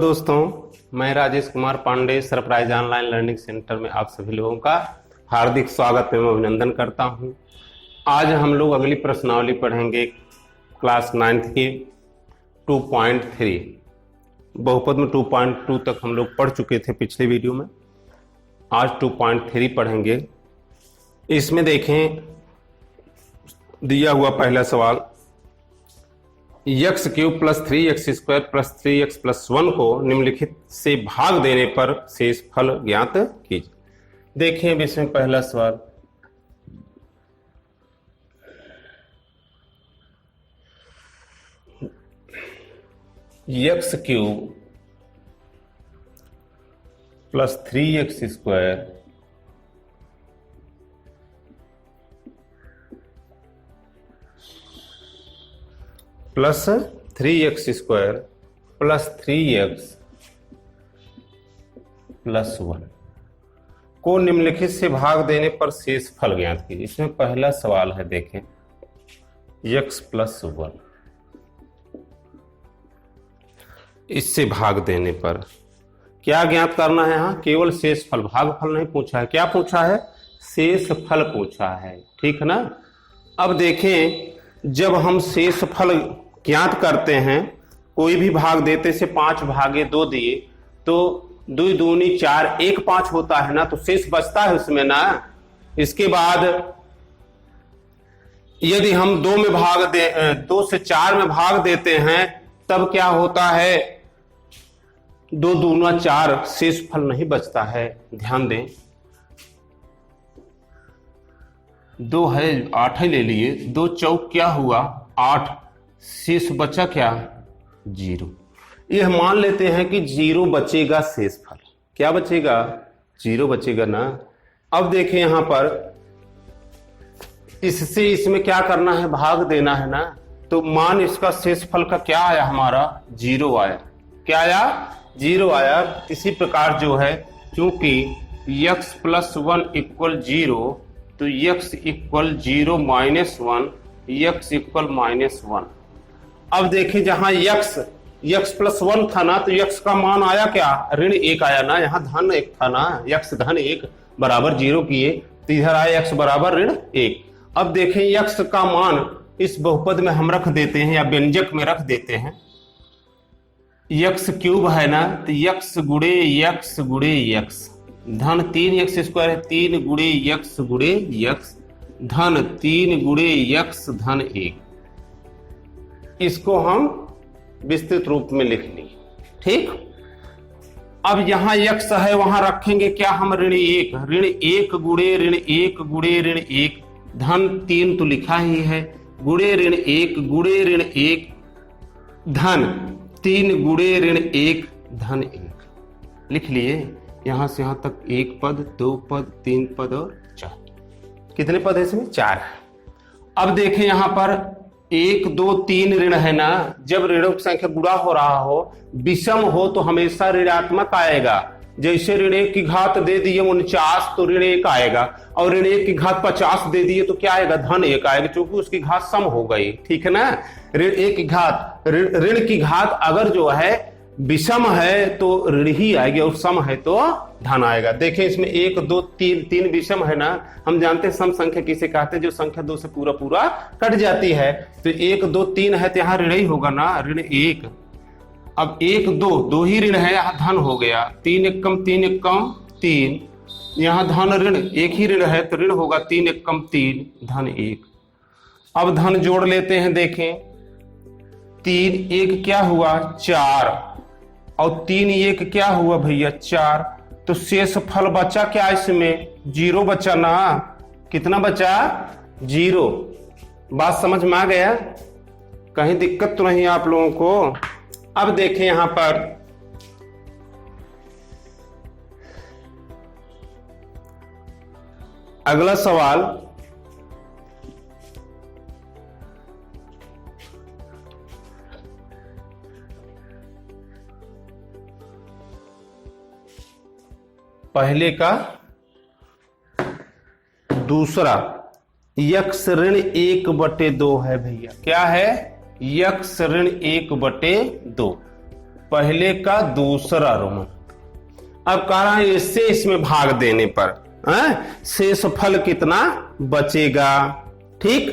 दोस्तों, मैं Rajesh Kumar Pandey surprise online learning centre में आप सभी लोगों का हार्दिक स्वागत एवं अभिनंदन करता हूं। आज हम लोग अगली प्रश्नावली पढ़ेंगे क्लास 9th की 2.3। बहुपद में 2.2 तक हम लोग पढ़ चुके थे पिछले वीडियो में। आज 2.3 पढ़ेंगे। इसमें देखें, दिया हुआ पहला सवाल, x³ + 3x² + 3x + 1 को निम्नलिखित से भाग देने पर शेष फल ज्ञात कीजिए। देखें अब इसमें पहला सवाल, x³ + 3x² plus 3x² plus 3x + 1 को निम्नलिखित से भाग देने पर शेष फल ज्ञात कीजिए। इसमें पहला सवाल है, देखें x + 1, इससे भाग देने पर क्या ज्ञात करना है। यहाँ केवल शेष फल, भागफल नहीं पूछा है। क्या पूछा है? शेष फल पूछा है, ठीक है ना। अब देखें, जब हम शेष फल ज्ञात करते हैं, कोई भी भाग देते से 5/2 दिए तो 2 दूनी 4, 1 5 होता है ना, तो शेष बचता है उसमें ना। इसके बाद यदि हम 2 से 4 में भाग देते हैं, तब क्या होता है? 2 दूना 4, शेष फल नहीं बचता है। ध्यान दें, 2 है 8 ही ले लिए, 2 चौक क्या हुआ? 8, शेष बचा क्या? 0। यह मान लेते हैं कि 0 बचेगा शेष फल। क्या बचेगा? 0 बचेगा ना। अब देखें यहां पर, इससे इसमें क्या करना है? भाग देना है ना। तो मान इसका शेष फल का क्या आया? हमारा 0 आया। क्या आया? 0 आया। इसी प्रकार जो है, क्योंकि x + 1 = 0, तो x = 0 - 1, x = -1। अब देखिए, जहां x + 1 था ना, तो x का मान आया क्या? -1 आया ना। यहां धन 1 था ना, x धन 1 बराबर 0 किए, तो इधर आया x बराबर -1। अब देखें, x का मान इस बहुपद में हम रख देते हैं या व्यंजक में रख देते हैं। x³ है ना, तो x × x × x धन 3x² है, 3 × x × x धन 3 × x धन 1। इसको हम विस्तृत रूप में लिख ली, ठीक। अब यहां x है, वहां रखेंगे क्या हम? -1 × -1 धन 3 तो लिखा ही है, ×1 × 1 धन 3 × 1 धन 1 लिख लिए। यहां से यहां तक 1 पद, 2 पद, 3 पद और 4। कितने पद है इसमें? 4 है। अब देखें यहां पर 1 2 3 ऋण है ना। जब ऋणों की संख्या गुणा हो रहा हो, विषम हो, तो हमेशा ऋणात्मक आएगा। जैसे ऋण 1 की घात दे दिए 49, तो ऋण 1 आएगा, और ऋण 1 की घात 50 दे दिए तो क्या आएगा? धन 1 आएगा, क्योंकि उसकी घात सम हो गई, ठीक है ना। ऋण 1 की घात, ऋण की घात अगर जो है विषम है तो ऋण ही आएगी, और सम है तो धन आएगा। देखें, इसमें 1 2 3 विषम है ना। हम जानते हैं सम संख्या किसे कहते हैं? जो संख्या 2 से पूरा कट जाती है। तो 1 2 3 है, तो यहाँ ऋण ही होगा ना, ऋण 1। अब 1 2 ही ऋण है, यहाँ धन हो गया। 3 1 कम 3 1 कम 3, यहाँ धन ऋण 1 ही ऋण है, तो ऋण होगा 3 1 कम 3 धन 1। अब धन जोड़ लेते हैं। देखें, 3 1 क्या हुआ? 4, और 3 1 क्या हुआ भैया? 4। तो शेष फल बचा क्या इसमें? 0 बचा ना। कितना बचा? 0। बात समझ में आ गया? कहीं दिक्कत तो नहीं आप लोगों को? अब देखें यहां पर, अगला सवाल, पहले का दूसरा, x ऋण 1/2 है भैया। क्या है? x ऋण 1/2। पहले का दूसरा रोमन। अब कह रहा है इससे इसमें भाग देने पर शेषफल कितना बचेगा। ठीक,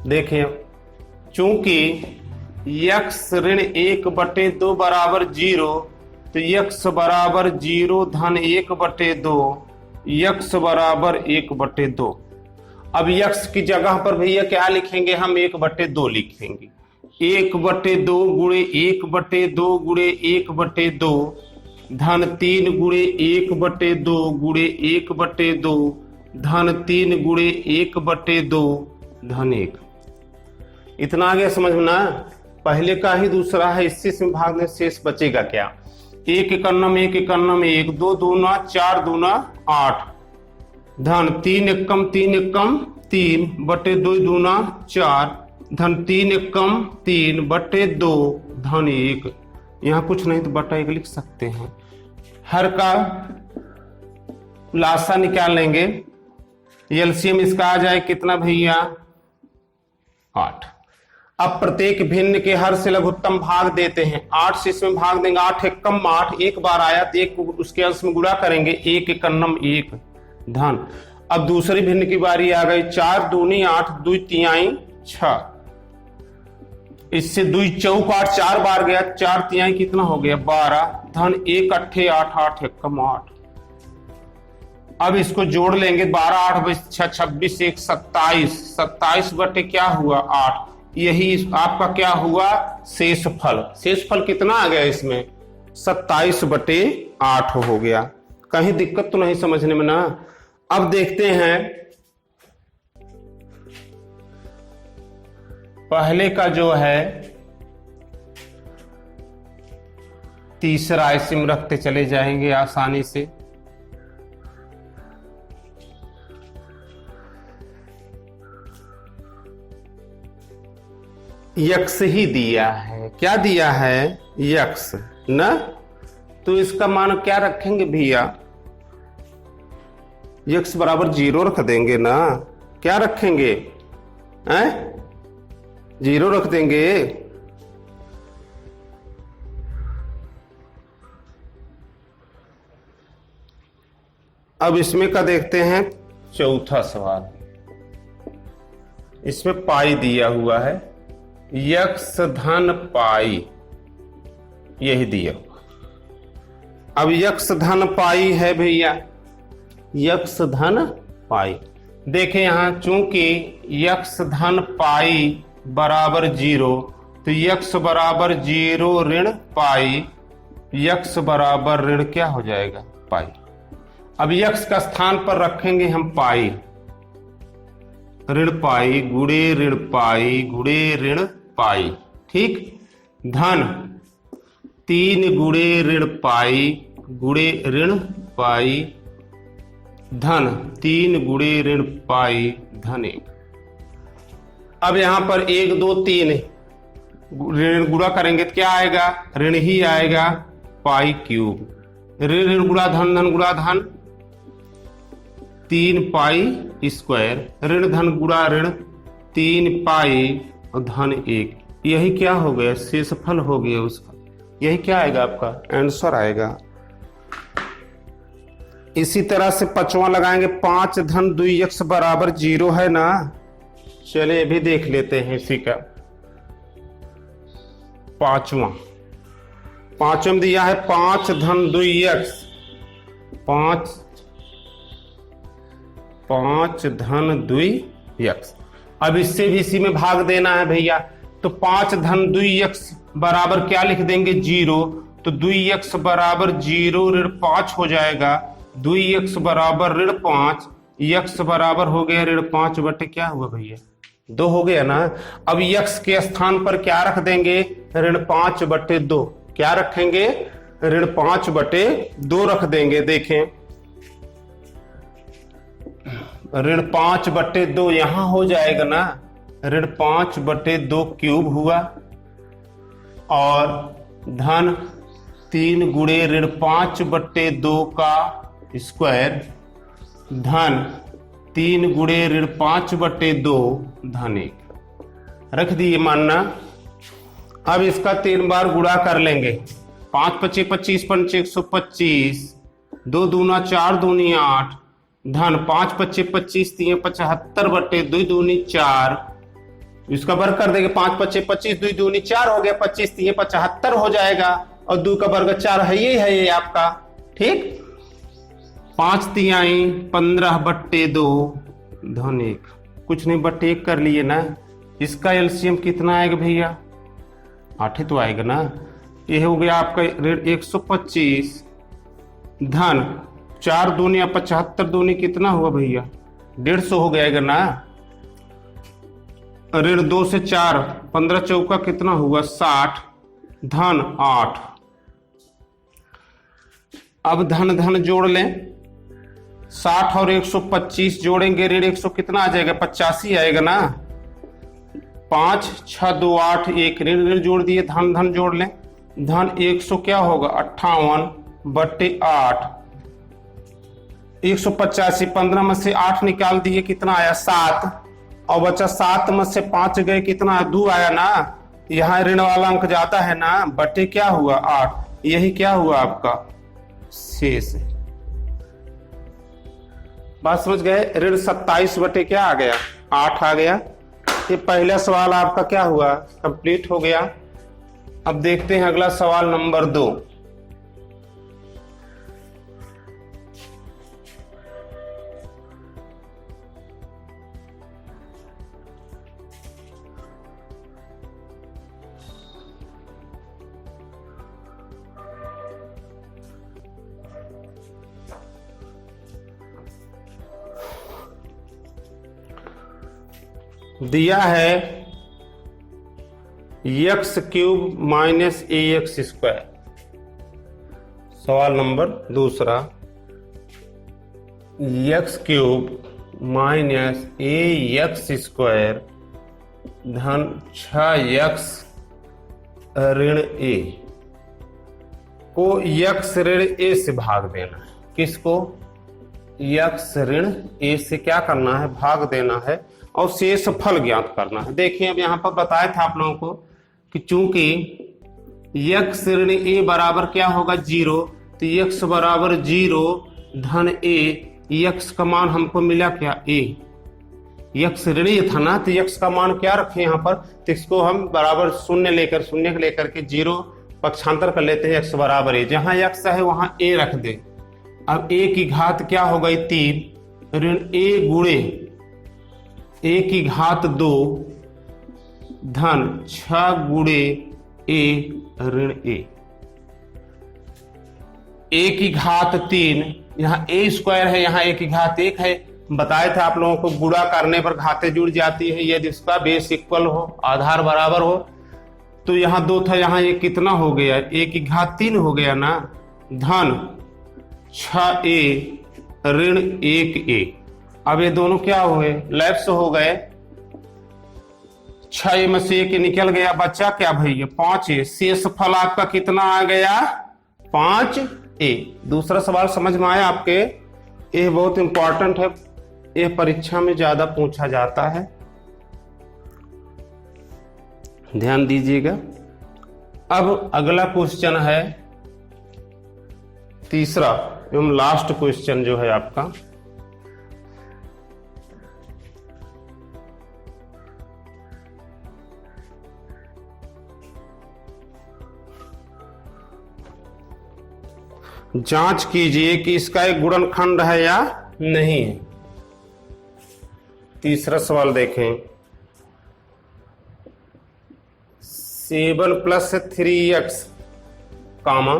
देखें, चूंकि यक्स ऋण 1/2 बराबर 0, तो यक्स बराबर 0 धन 1/2, यक्स बराबर 1/2। अब यक्स की जगह पर भैया क्या लिखेंगे हम? 1/2 लिखेंगे। 1/2 गुणे 1/2 गुणे 1/2 धन 3 गुणे 1/2 गुणे 1/2 धन 3 गुणे 1/2 धन 1। इतना आ गया समझ में ना? पहले का ही दूसरा है, इससे इसमें भाग में शेष बचेगा क्या? 1 एकन्नम 1 एकन्नम 1, 2 दूना 4 दूना 8 धन 3 एकम 3 एकम 3 बटे 2 दूना 4 धन 3 एकम 3 बटे 2 धन 1। यहाँ कुछ नहीं तो बटा 1 लिख सकते हैं। हर का लासा निकाल लेंगे, एलसीएम इसका आ जाए कितना भैया? 8। अब प्रत्येक भिन्न के हर से लघुत्तम भाग देते हैं। 8 से इसमें भाग देंगे, 8 एकम 8, एक बार आया तो एक उसके अंश में गुणा करेंगे, 1 एकन्नम 1 धन। अब दूसरी भिन्न की बारी आ गई, 4 दूनी 8, 2 तिहाई 6, इससे 2 चौक 8 4 बार गया, 4 तिहाई कितना हो गया? 12 धन 1 अट्ठे 8, 8 एकम 8। अब इसको जोड़ लेंगे, 12 8 6 26 1 27, 27 बटे क्या हुआ? 8। यही आपका क्या हुआ? शेषफल। शेषफल कितना आ गया इसमें? 27/8 हो गया। कहीं दिक्कत तो नहीं समझने में ना? अब देखते हैं पहले का जो है तीसरा, इसी में रखते चले जाएंगे आसानी से। यक्स ही दिया है। क्या दिया है? यक्स ना? तो इसका मान क्या रखेंगे भैया? यक्स बराबर 0 रख देंगे ना? क्या रखेंगे? 0 रख देंगे। अब इसमें का देखते हैं चौथा सवाल। इसमें पाई दिया हुआ है, यक्स धन पाई, यही दिया हुआ। अब यक्स धन पाई है भैया, यक्स धन पाई। देखें यहां, चूंकि यक्स धन पाई बराबर 0, तो यक्स बराबर 0 ऋण पाई, यक्स बराबर ऋण क्या हो जाएगा? पाई। अब यक्स का स्थान पर रखेंगे हम पाई, ऋण पाई गुणे ऋण पाई गुणे ऋण पाई। ठीक, धन 3 गुणे ऋण पाई गुणे ऋण पाई धन 3 गुणे ऋण पाई धन 1। अब यहां पर 1 2 3 ऋण गुणा करेंगे तो क्या आएगा? ऋण ही आएगा, पाई क्यूब। ऋण ऋण गुणा धन, धन गुणा धन, 3 पाई स्क्वायर, ऋण धन गुणा ऋण, 3 पाई और धन 1। यही क्या हो गया? शेषफल हो गया उसका। यही क्या आएगा? आपका आंसर आएगा। इसी तरह से पांचवा लगाएंगे, 5 धन 2 यक्स बराबर 0 है ना? चलिए भी देख लेते हैं इसी का। पांचवा में दिया है 5 धन 2 यक्स, 5 धन 2 यक्स। अब इससे भी इसी में भाग देना है भैया, तो 5 धन 2 यक्स बराबर क्या लिख देंगे? 0। तो 2 यक्स बराबर 0 ऋण 5 हो जाएगा, 2 यक्स बराबर ऋण 5, यक्स बराबर हो गया ऋण 5 बटे क्या हुआ भैया? 2 हो गया ना? अब यक्स के स्थान पर क्या रख देंगे? ऋण 5 बटे 2। क्या रखेंगे? ऋण 5 बटे 2 रख देंगे। देखें, ऋण 5 बटे 2 यहां हो जाएगा ना? ऋण 5 बटे 2 क्यूब हुआ, और धन 3 गुणे ऋण 5 बटे 2 का स्क्वायर, धन 3 गुणे ऋण 5 बटे 2 धन 1 रख दिए मानना। अब इसका 3 बार गुणा कर लेंगे। 5 पच्चीस 25 पंच 125, 2 दूना 4 दूनी 8, धन 5 पच्चीस 25 3 75 बटे 2 दूनी 4। इसका वर्ग कर देंगे। 5 पच्चीस 25, 2 दूनी 4 हो गया, 25 3 75 हो जाएगा, और 2 का वर्ग 4 है ये आपका। ठीक, 5 तिहाई 15 बट्टे 2 धन 1। कुछ नहीं, बट्टे 1 कर लिए ना। इसका एलसीएम कितना आएगा भैया? 8 ही तो आएगा ना। ये हो गया आपका ऋण 125 धन 4 दूनी 75 दूनी कितना हुआ भैया? 150 हो गएगा ना। ऋण 2 से 4 15 चौका कितना हुआ? 60 धन 8। अब धन धन जोड़ लें। 60 और 125 जोड़ेंगे, ऋण 100 कितना आ जाएगा? 85 आएगा ना। 5 6 2 8 1 ऋण ऋण जोड़ दिए, धन धन जोड़ लें। धन 100 क्या होगा? 58 बट्टे 8। 185 15 में से 8 निकाल दिए, कितना आया? 7। और बचा 7 में से 5 गए, कितना? 2 आया ना। यहाँ ऋण वाला अंक जाता है ना, बटे क्या हुआ? 8। यही क्या हुआ आपका शेष। बात समझ गए? ऋण 27 बटे क्या आ गया? 8 आ गया। ये पहला सवाल आपका क्या हुआ? कंप्लीट हो गया। अब देखते हैं अगला सवाल नंबर 2। दिया है x cube minus ax square. सवाल number 2 x cube minus ax square धन 6x ऋण a को x ऋण a से भाग देना है। किसको? x ऋण a से क्या करना है? भाग देना है, और शेष फल ज्ञात करना है। देखिए, अब यहां पर बताया था आप लोगों को कि चूंकि x ऋण a बराबर क्या होगा? 0, तो x बराबर 0 धन a। x का मान हमको मिला क्या? a। x ऋणीय था ना, तो x का मान क्या रखे यहाँ पर? तो इसको हम बराबर शून्य लेकर के 0 पक्षांतर कर लेते हैं। x बराबर a, जहां x है वहां a रख दे। अब a की घात क्या हो गई? 3 ऋण a गुणे a की घात 2 धन 6 गुणे a ऋण a। a की घात 3, यहाँ a स्क्वायर है, यहाँ a की घात 1 है। बताया था आप लोगों को गुणा करने पर घातें जुड़ जाती है यदि इसका बेस इक्वल हो, आधार बराबर हो। तो यहाँ 2 था, यहाँ ये कितना हो गया? a की घात 3 हो गया ना, धन 6a ऋण 1a। अब ये दोनों क्या हुए? लैप्स हो गए। 6 में से 1 निकल गया, बचा क्या भैया? 5a। शेष फल आपका कितना आ गया? 5a। दूसरा सवाल समझ में आया आपके? ये बहुत इंपॉर्टेंट है, ये परीक्षा में ज्यादा पूछा जाता है, ध्यान दीजिएगा। अब अगला क्वेश्चन है तीसरा एवं लास्ट क्वेश्चन जो है आपका। जांच कीजिए कि इसका एक गुणनखंड है या नहीं है। तीसरा सवाल देखें। 7 + 3x कामा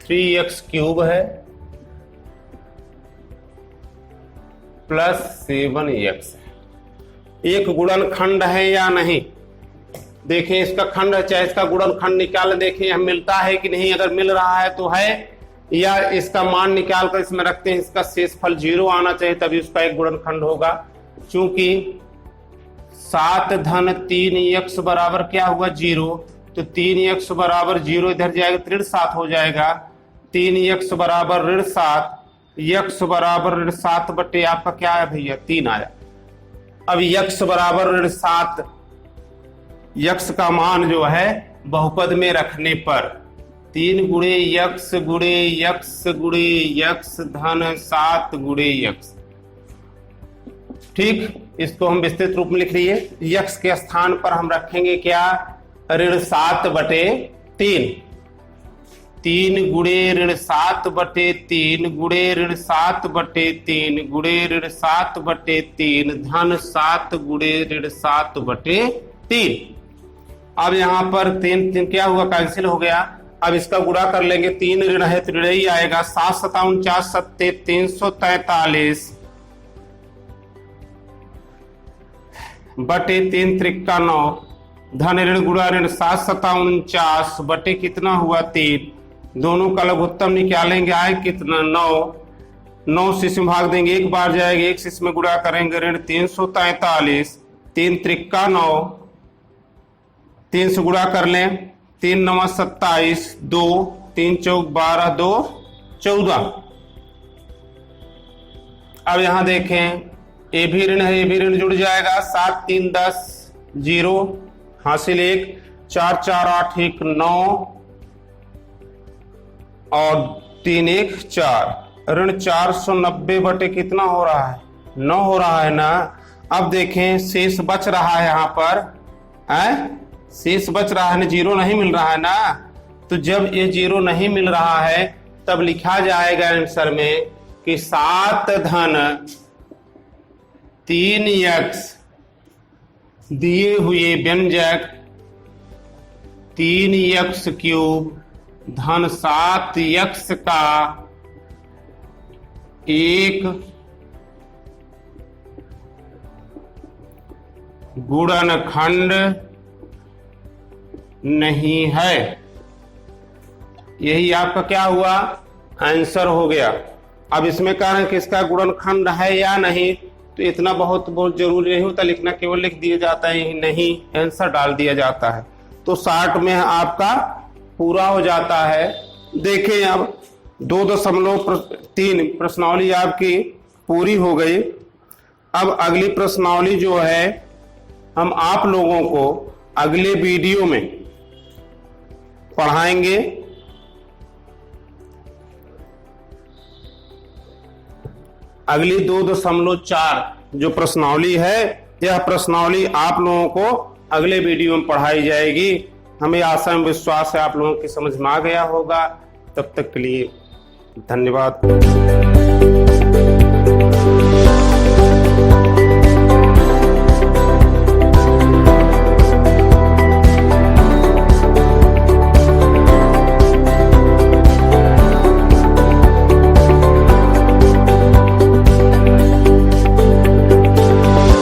3x क्यूब है प्लस 7x एक गुणनखंड है या नहीं। देखें, इसका खंड है चाहे इसका गुणनखंड निकाल, देखें हम मिलता है कि नहीं। अगर मिल रहा है तो है, या इसका मान निकाल कर इसमें रखते हैं, इसका शेष फल 0 आना चाहिए तभी उसका एक गुणनखंड होगा। चूंकि 7 धन 3x बराबर क्या हुआ? 0, तो 3x बराबर 0 इधर जाएगा तो ऋण 7 हो जाएगा। 3x बराबर ऋण 7 यक्स बराबर ऋण 7 बटे आपका क्या है भैया 3 आया। अब यक्स बराबर ऋण 7, यक्स का मान जो है बहुपद में रखने पर 3 गुणे यक्स गुणे यक्स गुणे यक्स धन 7 गुणे यक्स। ठीक, इसको हम विस्तृत रूप में लिख लिए। यक्स के स्थान पर हम रखेंगे क्या, ऋण 7 बटे 3। 3 गुणे ऋण 7 बटे 3 गुणे ऋण 7 बटे 3 गुणे ऋण 7 बटे 3 धन 7 गुणे ऋण 7 बटे 3। अब यहां पर 3 क्या हुआ, कैंसिल हो गया। अब इसका गुणा कर लेंगे, 3 ऋण है तो ऋण ही आएगा। 7 7 49 सत्ते 343 बटे 3 त्रिक्का 9 धन ऋण गुणा ऋण 7 7 49 बटे कितना हुआ 3। दोनों का लघुत्तम निकालेंगे, आए कितना 9। 9 से इसमें भाग देंगे, एक बार जाएगा, एक से इसमें गुणा करेंगे, ऋण 343 3 त्रिक्का 9 3 से गुणा कर लें, 3 9 27 2 3 चौक 12 2 14। अब यहां देखें ए भी ऋण है, ए भी ऋण जुड़ जाएगा। 7 3 10 0 हासिल 1 4 4 8 1 9 और 3 1 4 ऋण 490 बटे कितना हो रहा है 9 हो रहा है ना। अब देखें शेष बच रहा है यहाँ पर, शेष बच रहा है ना, 0 नहीं मिल रहा है ना। तो जब ये 0 नहीं मिल रहा है तब लिखा जाएगा आंसर में कि 7 धन 3 यक्स दिए हुए व्यंजक 3 यक्स क्यूब धन 7 यक्स का एक गुणनखंड नहीं है। यही आपका क्या हुआ, आंसर हो गया। अब इसमें कह रहे हैं कि इसका गुणनखंड है या नहीं, तो इतना बहुत जरूरी नहीं होता लिखना, केवल लिख दिया जाता है नहीं, आंसर डाल दिया जाता है। तो 60 में आपका पूरा हो जाता है। देखें अब 2.3 प्रश्नावली आपकी पूरी हो गई। अब अगली प्रश्नावली जो है हम आप लोगों को अगले वीडियो में पढ़ाएंगे। अगली 2.4 जो प्रश्नावली है, यह प्रश्नावली आप लोगों को अगले वीडियो में पढ़ाई जाएगी। हमें आशा एवं विश्वास है आप लोगों की समझ में आ गया होगा। तब तक के लिए धन्यवाद।